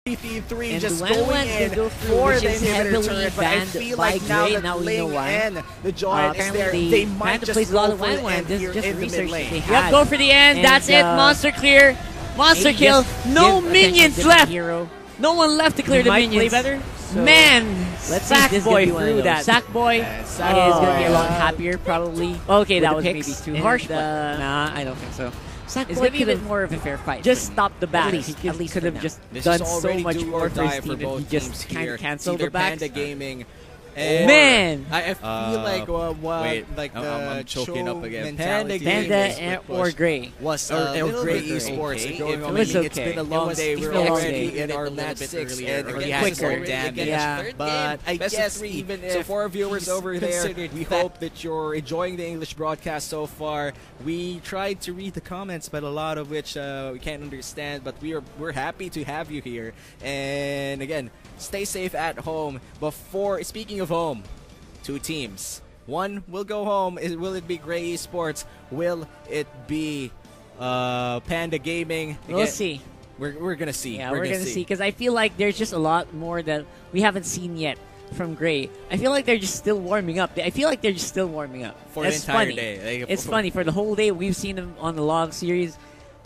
3 And just Wan going Wan in go through, for which the is inhibitor heavily turret, but I banned feel by like now Gray. that Now we know Ling why. and the Giant is there, Apparently they might Panda just plays a lot go of for Wan the Wan. end This here is just in the mid research that lane. they had. Yep, go for the end. And, That's it. Monster clear. Monster maybe kill. just No give attention minions to the left. hero. No one left to clear the Might play minions. better. So Man, let's see if this is Sackboy gonna be one of through those. that. Sackboy is gonna be a lot happier probably. Okay, with that the was picks. maybe too And, harsh, but nah, I don't think so. It's Sackboy gonna be a could bit have more of a fair fight. just for stopped the back. least- He at least could for have now. just This done is so already much do more or for his die for team if he both just teams kind here. of canceled the Either back. Panda Gaming. Man. I feel like wait, like I'm choking up again. Panda Panda or Gray. was Or Gray Gray. Esports Okay. going It on. was It's okay. been a It long was- day. it's We're been a long already day. in our A little match bit 6 earlier, and or again, yes, quicker. more damage. Yeah. But I Best of guess 3. even So if for our viewers he's over there, considered we that hope that you're enjoying the English broadcast so far. We tried to read the comments, but a lot of which we can't understand. But we're happy to have you here. And again, stay safe at home. Before speaking of home, 2 teams. One will go home. Will it be Gray Esports? Will it be Panda Gaming? Again, We'll see. We're gonna see. Yeah, we're gonna see because I feel like there's just a lot more that we haven't seen yet from Gray. I feel like they're just still warming up. I feel like they're just still warming up. For That's the entire funny. day. Like, It's funny for the whole day. We've seen them on the log series.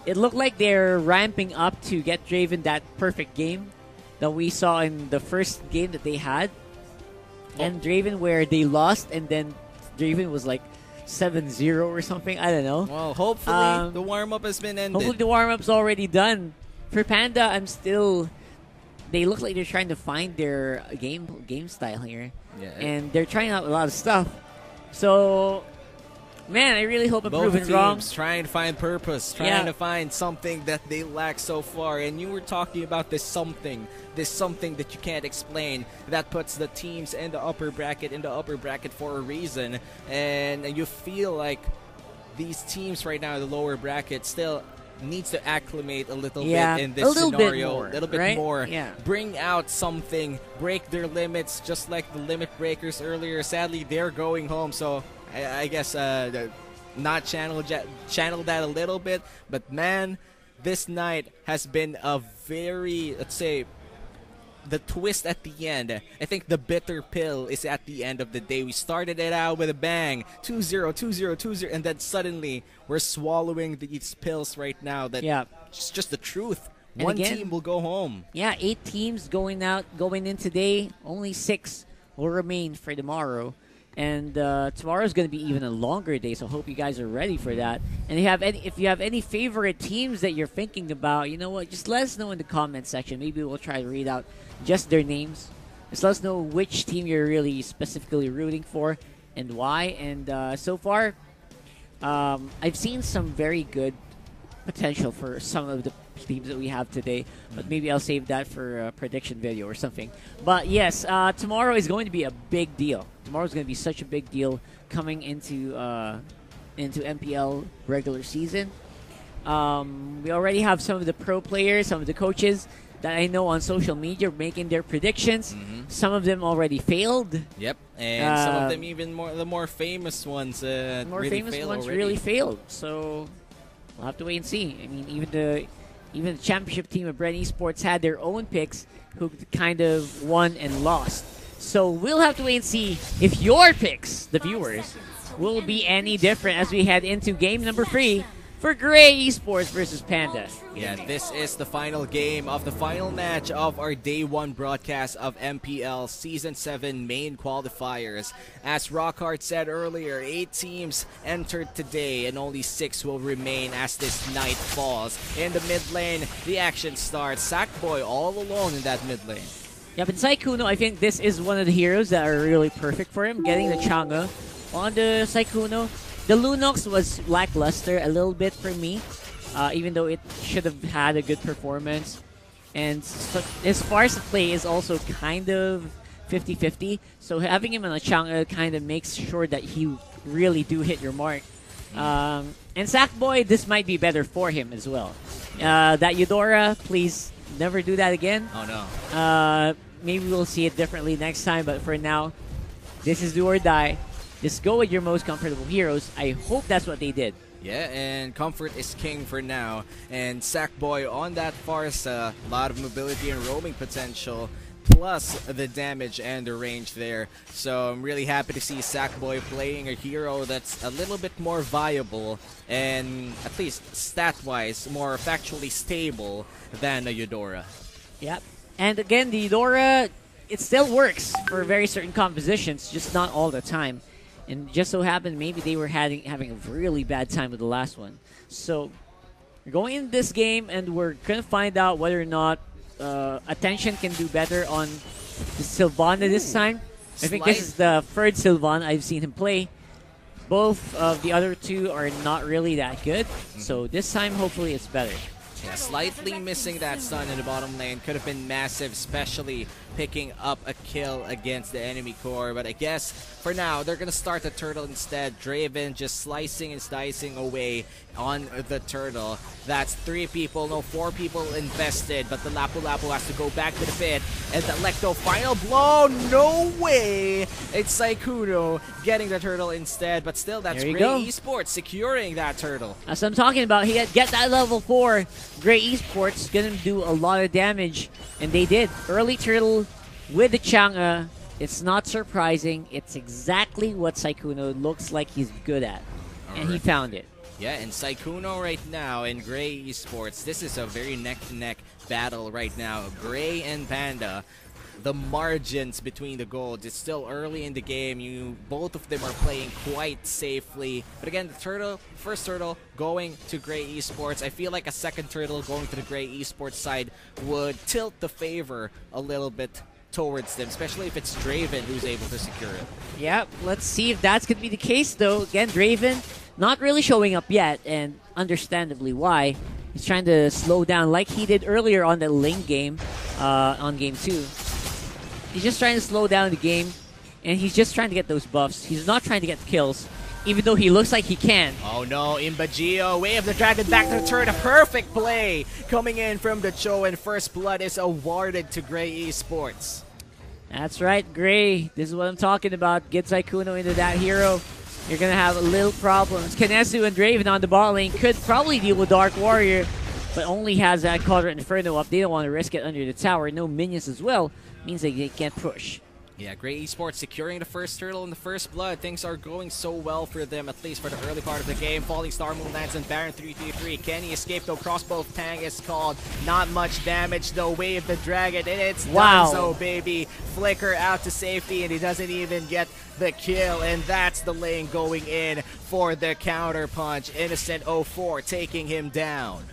It looked like they're ramping up to get Draven that perfect game that we saw in the first game that they had, and Draven where they lost, and then Draven was like 7-0 or something. I don't know. Well, hopefully the warm up has been ended. Hopefully the warm-up's already done. For Panda, I'm still... They look like they're trying to find their game style here. Yeah. And they're trying out a lot of stuff. So, man, I really hope I'm Both proven teams wrong. trying to find purpose, trying to find something that they lack so far. And you were talking about this something that you can't explain that puts the teams in the upper bracket for a reason. And you feel like these teams right now in the lower bracket still needs to acclimate a little bit in this scenario. A little bit more. Yeah. Bring out something, break their limits, just like the limit breakers earlier. Sadly, they're going home, so I guess not channel that a little bit. But man, this night has been a very, let's say, the twist at the end. I think the bitter pill is at the end of the day. We started it out with a bang, 2-0, 2-0, 2-0, and then suddenly we're swallowing these pills right now. That it's just the truth. And One again, team will go home. Yeah, 8 teams going in today. Only 6 will remain for tomorrow. And tomorrow's going to be even a longer day, so hope you guys are ready for that. And if you have any favorite teams that you're thinking about, you know what, just let us know in the comment section. Maybe we'll try to read out just their names. Just let us know which team you're really specifically rooting for and why. And so far, I've seen some very good potential for some of the teams that we have today, but maybe I'll save that for a prediction video or something. But yes, tomorrow is going to be a big deal. Tomorrow is going to be such a big deal coming into MPL regular season. We already have some of the pro players, some of the coaches that I know on social media making their predictions. Some of them already failed. Yep, and some of them even the more famous ones. Really failed. So we'll have to wait and see. I mean, even the championship team of Brent Esports had their own picks who kind of won and lost. So we'll have to wait and see if your picks, the viewers, will be any different as we head into game number 3 for Gray Esports versus Panda. Yeah, this is the final game of the final match of our Day 1 broadcast of MPL Season 7 main qualifiers. As Rockhart said earlier, 8 teams entered today and only 6 will remain as this night falls. In the mid lane, the action starts. Sackboy all alone in that mid lane. Yep, and Saikuno, I think this is one of the heroes that are really perfect for him, getting the Chang'e on the Saikuno. The Lunox was lackluster a little bit for me, even though it should have had a good performance. And so his Farsa play is also kind of 50-50, so having him on a Chang'e kind of makes sure that he really do hit your mark. And Sackboy, this might be better for him as well. That Eudora, please never do that again. Oh no. Maybe we'll see it differently next time, but for now, this is do or die. Just go with your most comfortable heroes. I hope that's what they did. Yeah, and comfort is king for now. And Sackboy on that Farsa, a lot of mobility and roaming potential, plus the damage and the range there. So I'm really happy to see Sackboy playing a hero that's a little bit more viable and at least stat-wise more factually stable than a Eudora. Yep. And again, the Eudora, it still works for very certain compositions, just not all the time. And just so happened, maybe they were having a really bad time with the last one. So we're going into this game, and we're going to find out whether or not Attention can do better on the Sylvana this time. I think this is the third Sylvana I've seen him play. Both of the other two are not really that good. So this time, hopefully, it's better. Yeah, slightly missing that stun in the bottom lane could have been massive, especially picking up a kill against the enemy core. But I guess for now, they're going to start the turtle instead. Draven just slicing and slicing away on the turtle. That's 3 people, no 4 people invested, but the Lapu Lapu has to go back to the pit. And the Electo final blow, no way! It's Saikuno getting the turtle instead, but still that's Grey Esports securing that turtle. As I'm talking about, he get that level 4. Grey Esports gonna do a lot of damage, and they did. Early turtle with the Chang'e, it's not surprising. It's exactly what Saikuno looks like he's good at, and he found it. Yeah, and Saikuno right now in Grey Esports, this is a very neck-to-neck battle right now. Grey and Panda, the margins between the golds. It's still early in the game. Both of them are playing quite safely. But again, the turtle, first turtle going to Grey Esports. I feel like a second turtle going to the Grey Esports side would tilt the favor a little bit towards them, especially if it's Draven who's able to secure it. Yeah, let's see if that's going to be the case, though. Again, Draven not really showing up yet, and understandably why. He's trying to slow down like he did earlier on the lane game, on game 2. He's just trying to slow down the game, and he's just trying to get those buffs. He's not trying to get the kills, even though he looks like he can. Oh no, Imbagio, Way of the Dragon back to the turn. A perfect play coming in from the Cho, and first blood is awarded to Grey Esports. That's right, Grey. This is what I'm talking about. Get Saikuno into that hero. You're going to have a little problems. Kinesu and Draven on the bot lane could probably deal with Dark Warrior, but only has that Quadrant Inferno up. They don't want to risk it under the tower. No minions as well. Means they can't push. Yeah, Grey Esports securing the first turtle and the first blood. Things are going so well for them, at least for the early part of the game. Falling Star Moon lands and Baron 333. Can he escape though? Crossbow Tang is called. Not much damage though. Wave the Dragon, and it's done so, baby. Flicker out to safety, and he doesn't even get the kill. And that's the lane going in for the counter punch. Innocent 04 taking him down.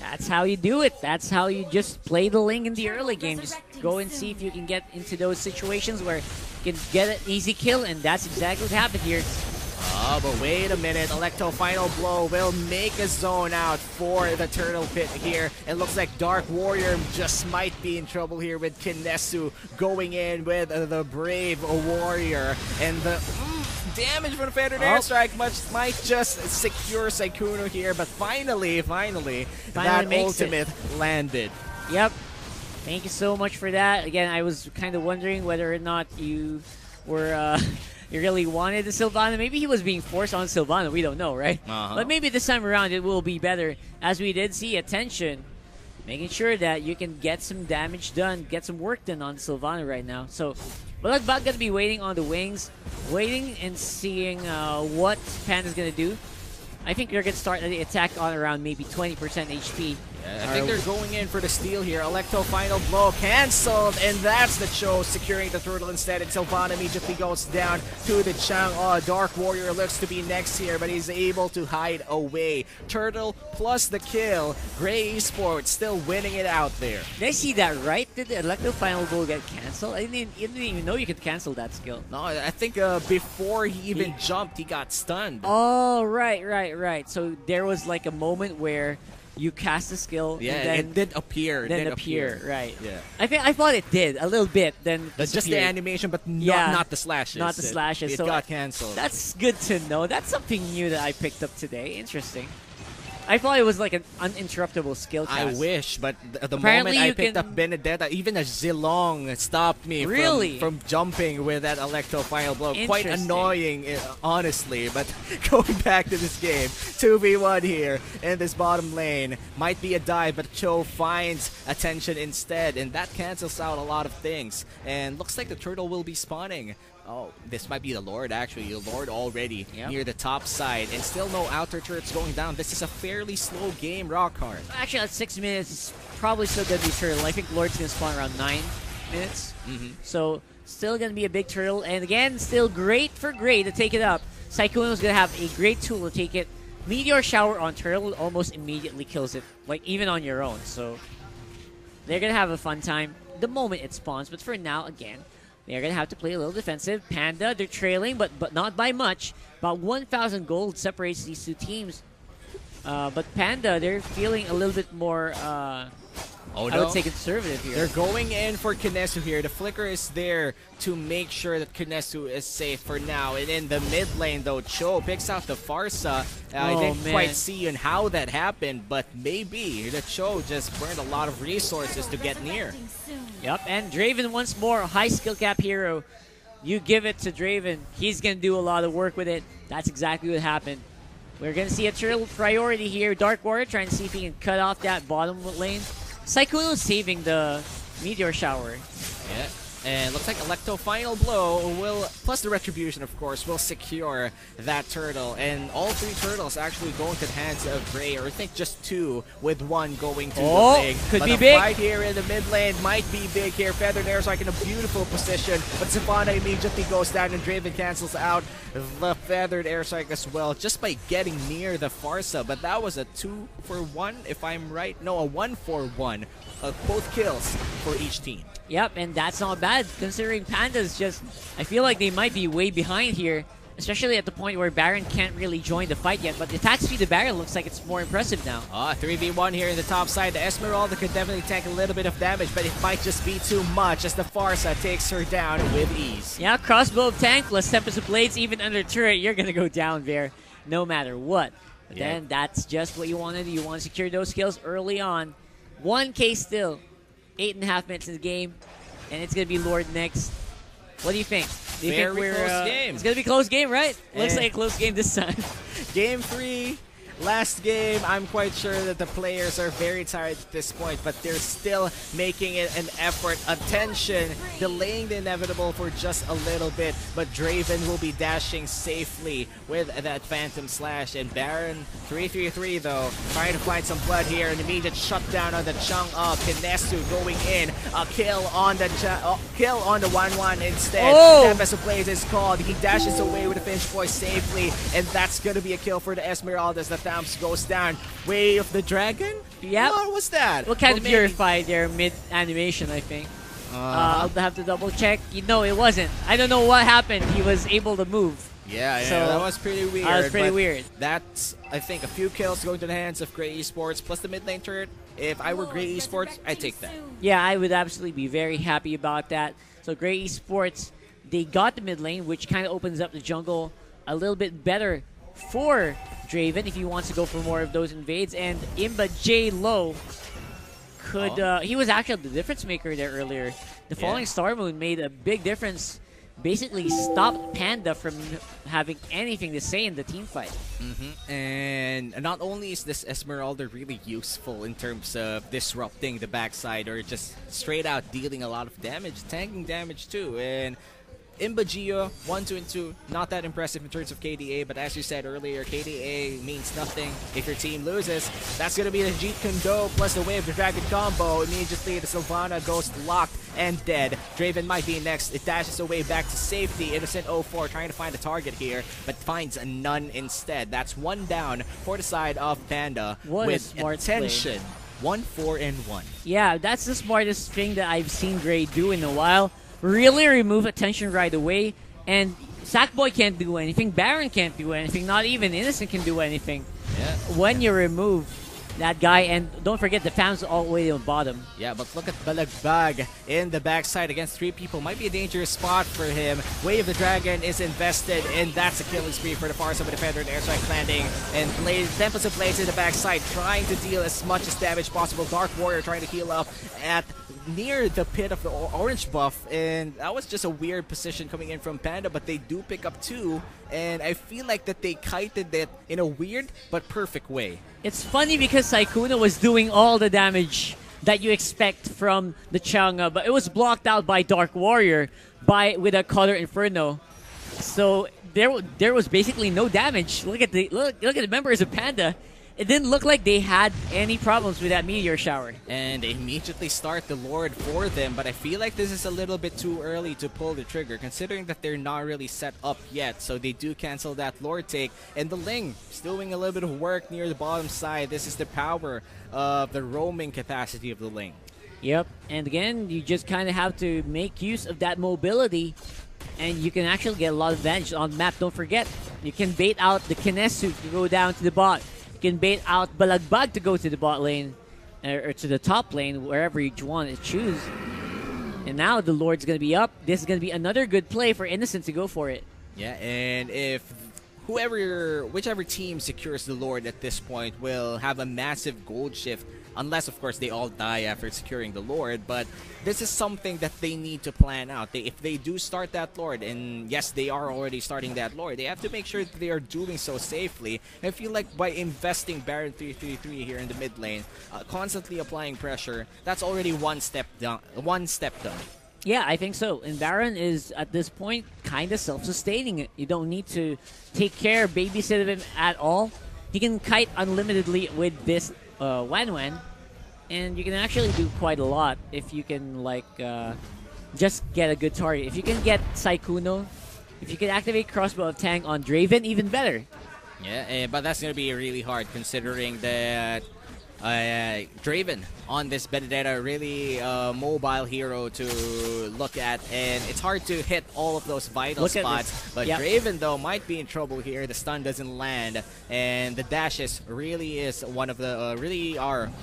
That's how you do it. That's how you just play the lane in the early game. Just go and see if you can get into those situations where you can get an easy kill, and that's exactly what happened here. Oh, but wait a minute. Electo final blow will make a zone out for the turtle pit here. It looks like Dark Warrior just might be in trouble here with Kinesu going in with the Brave Warrior. And the damage from the Feathered Airstrike might just secure Saikuno here. But finally, that ultimate landed. Yep. Thank you so much for that. Again, I was kind of wondering whether or not you were... you really wanted the Sylvana. Maybe he was being forced on Sylvana. We don't know, right? But maybe this time around it will be better. As we did see, Attention making sure that you can get some damage done, get some work done on Sylvana right now. So, we're going to be waiting on the wings, waiting and seeing what Panda's going to do. I think they're going to start the attack on around maybe 20% HP. I think they're going in for the steal here. Electo final blow cancelled, and that's the Cho securing the turtle instead. And Sylvana immediately goes down to the Chang. Oh, Dark Warrior looks to be next here, but he's able to hide away. Turtle plus the kill. Grey Esports still winning it out there. Did I see that right? Did the Electo final blow get cancelled? I didn't even know you could cancel that skill. No, I think before he even jumped, he got stunned. Oh, right. So there was like a moment where you cast the skill, yeah, and then it did appear. Right. Yeah. I thought it did a little bit. Then just the animation, but not the slashes. Not the slashes. It got canceled. That's good to know. That's something new that I picked up today. Interesting. I thought it was like an uninterruptible skill cast. I wish, but the Apparently moment I you picked can- up Benedetta, even a Zilong stopped me Really? from jumping with that Electro Final Blow. Quite Interesting. annoying, honestly. But going back to this game, 2v1 here in this bottom lane. Might be a dive, but Cho finds attention instead, and that cancels out a lot of things. And looks like the turtle will be spawning. Oh, this might be the Lord, actually. The Lord already near the top side. And still no outer turrets going down. This is a fairly slow game, Rockhard. Actually, at 6 minutes, it's probably still going to be turtle. I think Lord's going to spawn around 9 minutes. So, still going to be a big turtle. And again, still great for Gray to take it up. Saikuno's going to have a great tool to take it. Meteor Shower on turtle almost immediately kills it, like even on your own. So, they're going to have a fun time the moment it spawns. But for now, again, they're going to have to play a little defensive. Panda, they're trailing, but not by much. About 1,000 gold separates these two teams. But Panda, they're feeling a little bit more, I would say, conservative here. They're going in for Kinesu here. The flicker is there to make sure that Kinesu is safe for now. And in the mid lane, though, Cho picks out the Farsa. I didn't quite see on how that happened, but maybe the Cho just burned a lot of resources to get near. Yep, and Draven once more, high skill cap hero. You give it to Draven. He's going to do a lot of work with it. That's exactly what happened. We're going to see a turtle priority here. Dark Warrior trying to see if he can cut off that bottom lane. Saikuno saving the Meteor Shower. Yeah. And looks like Electro Final Blow will, plus the Retribution, of course, will secure that turtle. And all 3 turtles actually going to the hands of Gray, or I think just 2, with 1 going to the ring. Could but be the big. fight here in the mid lane might be big here. Feathered Airstrike in a beautiful position, but Savannah immediately goes down and Draven cancels out the Feathered Airstrike as well, just by getting near the Farsa. But that was a 2-for-1, if I'm right. No, a 1-for-1. Both kills for each team. Yep, and that's not bad, considering Panda's just... I feel like they might be way behind here, especially at the point where Baron can't really join the fight yet, but the attack speed of Baron looks like it's more impressive now. 3v1 here in the top side. The Esmeralda could definitely tank a little bit of damage, but it might just be too much as the Farsa takes her down with ease. Yeah, crossbow of tank plus Tempest of Blades, even under turret, you're going to go down there no matter what. But then that's just what you want to do. You want to secure those kills early on. 1K still. 8.5 minutes in the game, and it's going to be Lord next. What do you think? Do you think we're close game. It's going to be a close game, right? Looks like a close game this time. Game 3, last game. I'm quite sure that the players are very tired at this point, but they're still making it an effort. Attention, delaying the inevitable for just a little bit, but Draven will be dashing safely with that Phantom Slash. And Baron 3-3-3 though, trying to find some blood here. An immediate shutdown on the Chung of Kinesu going in. A kill on the 1-1 instead. Tempest of Blaze is called. He dashes away with a Finch Boy safely, and that's gonna be a kill for the Esmeraldas. The Thamps goes down. Way of the Dragon? Yep. What was that? We'll kind of maybe- purify their mid-animation, I think. I'll have to double check. No, it wasn't. I don't know what happened. He was able to move. Yeah, So, that was pretty weird. that was pretty but weird. That's, I think, a few kills going to the hands of Gray Esports, plus the mid lane turret. If I were Gray Esports, I'd take that. Yeah, I would absolutely be very happy about that. So Gray Esports, they got the mid lane, which kind of opens up the jungle a little bit better for Draven if he wants to go for more of those invades. And Imba J Low could... he was actually the difference maker there earlier. The Falling Star Moon made a big difference. Basically stopped Panda from having anything to say in the team fight. And not only is this Esmeralda really useful in terms of disrupting the backside or just straight out dealing a lot of damage, tanking damage too. And Imbagio, 1, 2, and 2, not that impressive in terms of KDA, but as you said earlier, KDA means nothing if your team loses. That's going to be the Jeet Kundo plus the Wave of the Dragon combo. Immediately, the Sylvana goes locked and dead. Draven might be next. It dashes away back to safety. Innocent 04 trying to find a target here, but finds a none instead. That's 1 down for the side of Panda What a with smart attention. 1-4-1. Yeah, that's the smartest thing that I've seen Gray do in a while. Really remove attention right away, and Sackboy can't do anything, Baron can't do anything, not even Innocent can do anything. Yeah. When you remove that guy. And don't forget, the fans all the way on the bottom. Yeah, but look at Balagbag in the backside against 3 people. Might be a dangerous spot for him. Way of the Dragon is invested, and that's a killing spree for the far side of the defender. And airstrike landing, and Tempest of Blades in the backside, trying to deal as much as damage possible. Dark Warrior trying to heal up at near the pit of the orange buff, and that was just a weird position coming in from Panda, but they do pick up 2, and I feel like that they kited it in a weird but perfect way. It's funny because Sykkuno was doing all the damage that you expect from the Chang'e, but it was blocked out by Dark Warrior with a Color Inferno. So there was basically no damage. Look at the members of Panda. It didn't look like they had any problems with that meteor shower. And they immediately start the Lord for them, but I feel like this is a little bit too early to pull the trigger, considering that they're not really set up yet. So they do cancel that Lord take, and the Ling is doing a little bit of work near the bottom side. This is the power of the roaming capacity of the Ling. Yep, and again, you just kind of have to make use of that mobility, and you can actually get a lot of advantage on the map. Don't forget, you can bait out the Kinesu to go down to the bot. You can bait out Balagbag to go to the bot lane, or to the top lane, wherever you want to choose. And now the Lord's going to be up. This is going to be another good play for Innocent to go for it. Yeah, and if whichever team secures the Lord at this point will have a massive gold shift, unless, of course, they all die after securing the Lord. But this is something that they need to plan out. If they do start that Lord, and yes, they are already starting that Lord, they have to make sure that they are doing so safely. And I feel like by investing Baron 333 here in the mid lane, constantly applying pressure, that's already one step done. Yeah, I think so. And Baron is, at this point, kind of self-sustaining it. You don't need to take care, babysit him at all. He can kite unlimitedly with this Wan, and you can actually do quite a lot if you can, like, just get a good target. If you can get Sykkuno, if you can activate Crossbow of Tang on Draven, even better. Yeah, but that's going to be really hard considering that Draven on this Benedetta, really mobile hero to look at, and it's hard to hit all of those vital spots. But yep. Draven, though, might be in trouble here. The stun doesn't land, and the dashes really is one of the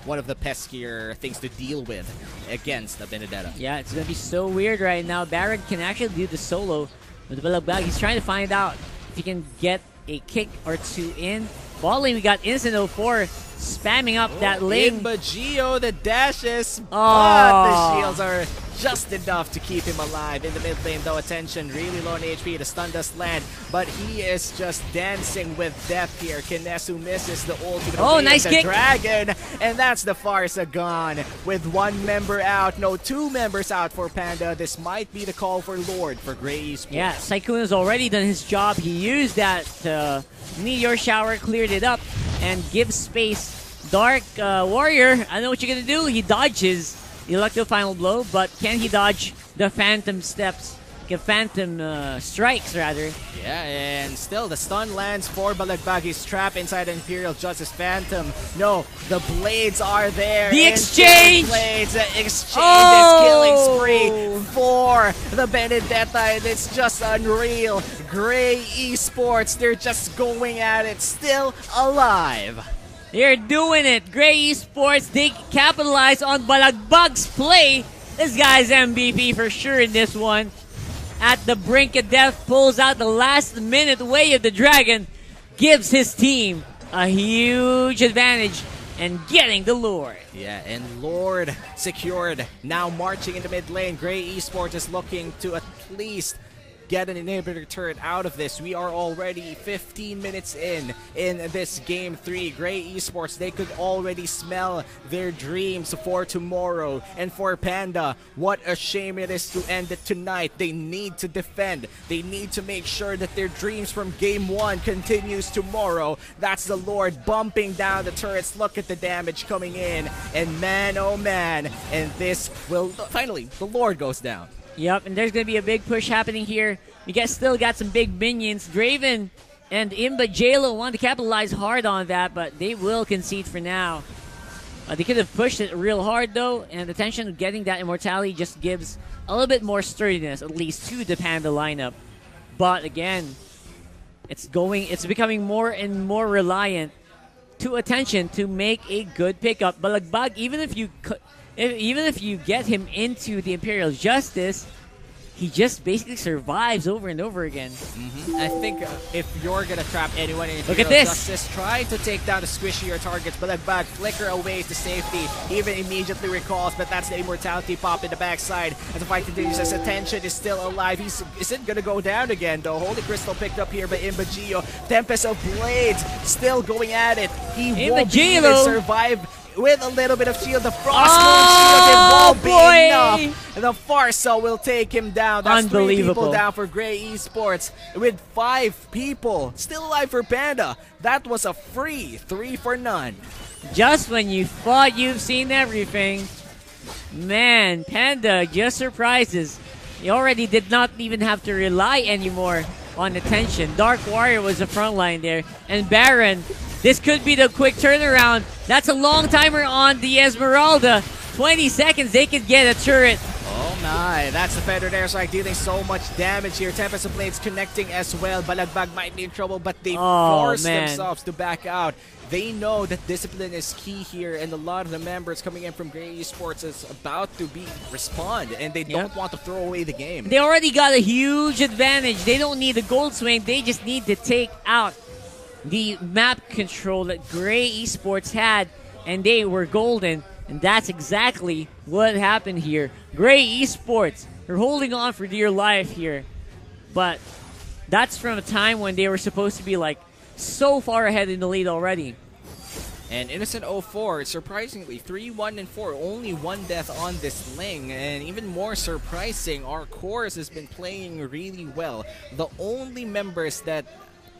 one of the peskier things to deal with against the Benedetta. Yeah, it's gonna be so weird right now. Baron can actually do the solo with the Balagbag. He's trying to find out if he can get a kick or 2 in. Ball lane, we got Innocent 04 spamming up that lane. But Gio, the dashes, but the shields are just enough to keep him alive. In the mid lane, though, attention, really low on HP. The stun does land, but he is just dancing with death here. Kinesu misses the ultimate. Nice the kick. Dragon, and that's the Farsa gone. With 1 member out, no, 2 members out for Panda. This might be the call for Lord for Grey Esports. Yeah, Sykkuno's already done his job. He used that meteor shower, cleared it up, and gives space. Dark Warrior, I know what you're gonna do. He dodges the Electro Final Blow, but can he dodge the Phantom Steps? Phantom Strikes, rather. Yeah, and still the stun lands for Balagbag. He's trapped inside Imperial Justice Phantom. No, the blades are there. The exchange! Blades. The exchange is killing spree for the Benedetta, and it's just unreal. Grey Esports, they're just going at it, still alive. They're doing it. Grey Esports, they capitalize on Balagbag's play. This guy's MVP for sure in this one. At the brink of death, pulls out the last minute Way of the Dragon, gives his team a huge advantage and getting the Lord. Yeah, and Lord secured. Now marching in the mid lane, Grey Esports is looking to at least get an inhibitor turret out of this. We are already 15 minutes in this game 3. Grey Esports, they could already smell their dreams for tomorrow. And for Panda, what a shame it is to end it tonight. They need to defend. They need to make sure that their dreams from game 1 continues tomorrow. That's the Lord bumping down the turrets. Look at the damage coming in. And man, oh man. And this will, finally, the Lord goes down. Yep, and there's going to be a big push happening here. You guys still got some big minions. Draven and Imba JLo want to capitalize hard on that, but they will concede for now. They could have pushed it real hard, though, and the tension of getting that immortality just gives a little bit more sturdiness, at least to the Panda lineup. But again, it's becoming more and more reliant to Attention to make a good pickup. Balagbag, even if you get him into the Imperial Justice, he just basically survives over and over again. I think if you're going to trap anyone in Look at Imperial this. Justice, try to take down the squishier targets. Balagbag flicker away to safety. He even immediately recalls, but that's the immortality pop in the backside. As the fight continues, as Attention is still alive. He isn't going to go down again, though. Holy Crystal picked up here by Imbagio. Tempest of Blades still going at it. He won't even survive with a little bit of shield. The Frost shield, it won't be enough. The Farsa will take him down. That's 3 people down for Gray Esports with 5 people still alive for Panda. That was a free 3 for none. Just when you thought you've seen everything, man, Panda just surprises. He already did not even have to rely anymore on Attention. Dark Warrior was the front line there, and Baron. This could be the quick turnaround. That's a long timer on the Esmeralda. 20 seconds, they could get a turret. Oh my, that's the Feathered Air Strike dealing so much damage here. Tempest of Blades connecting as well. Balagbag might be in trouble, but they force themselves to back out. They know that discipline is key here, and a lot of the members coming in from Gray Esports is about to respond, and they don't want to throw away the game. They already got a huge advantage. They don't need a gold swing. They just need to take out the map control that Gray Esports had, and they were golden. And that's exactly what happened here. Gray Esports, they're holding on for dear life here. But that's from a time when they were supposed to be like so far ahead in the lead already. And Innocent 04, surprisingly, 3-1-4, only 1 death on this Ling. And even more surprising, our Chorus has been playing really well. The only members that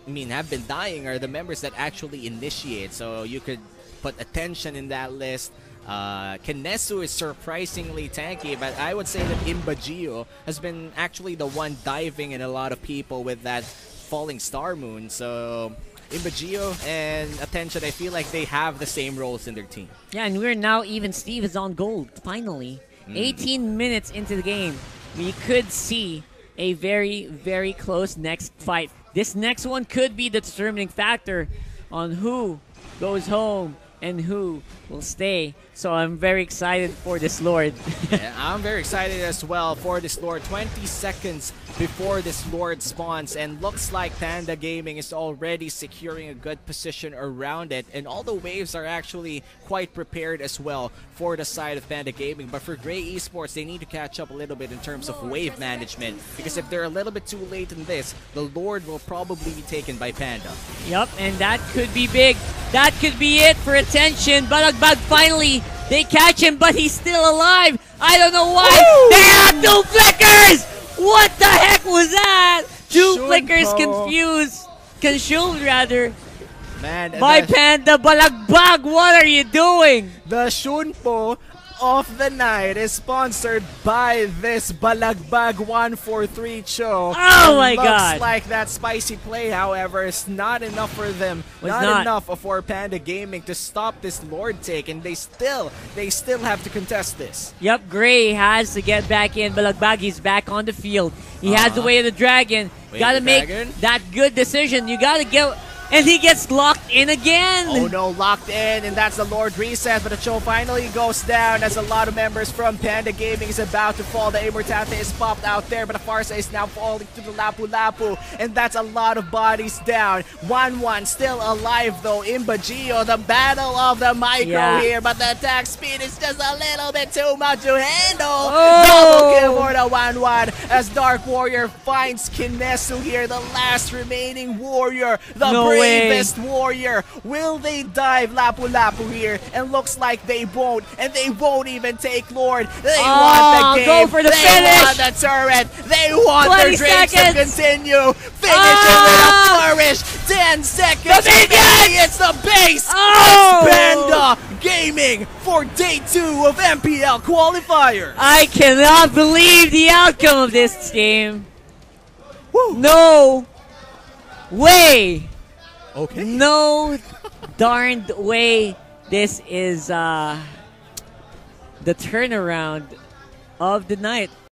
have been dying are the members that actually initiate. So you could put Attention in that list. Kinesu is surprisingly tanky, but I would say that Imbagio has been actually the one diving in a lot of people with that Falling Star Moon. So Imbagio and Attention, I feel like they have the same roles in their team. Yeah, and we're now even. Steve is on gold, finally. 18 minutes into the game. We could see a very, very close next fight. This next one could be the determining factor on who goes home and who will stay. So I'm very excited for this Lord. Yeah, I'm very excited as well for this Lord. 20 seconds before this Lord spawns, and looks like Panda Gaming is already securing a good position around it, and all the waves are actually quite prepared as well for the side of Panda Gaming. But for Gray Esports, they need to catch up a little bit in terms of wave management, because if they're a little bit too late in this, the Lord will probably be taken by Panda. Yup, and that could be big. That could be it for Attention. Balagbag finally, they catch him, but he's still alive. I don't know why. Woo! They have 2 flickers! What the heck was that? 2 flickers consumed rather. Man, by Panda. Balagbag, what are you doing? The Shunpo of the night is sponsored by this Balagbag 143 Cho. Oh my god. Looks like that spicy play, however, is not enough for them. Not enough for Panda Gaming to stop this Lord take, and they still have to contest this. Yep, Gray has to get back in. Balagbag is back on the field. He has the way of the dragon. Gotta make that good decision. You gotta get. And he gets locked in again! Oh no, locked in, and that's the Lord reset, but the show finally goes down as a lot of members from Panda Gaming is about to fall. The Immortality is popped out there, but the Farsa is now falling to the Lapu Lapu, and that's a lot of bodies down. 1-1 still alive though. Imbagio, the battle of the micro here, but the attack speed is just a little bit too much to handle. Double kill for the 1-1 as Dark Warrior finds Kinesu here, the last remaining warrior. The bravest warrior. Will they dive Lapu Lapu here? And looks like they won't. And they won't even take Lord. They want the game. Go for the they finish. Want the turret. They want their dreams to continue. Finish it with a flourish. 10 seconds. It's the base. It's Panda Gaming for day 2 of MPL qualifiers. I cannot believe the outcome of this game. Woo. No way. Okay. No darned way. This is the turnaround of the night.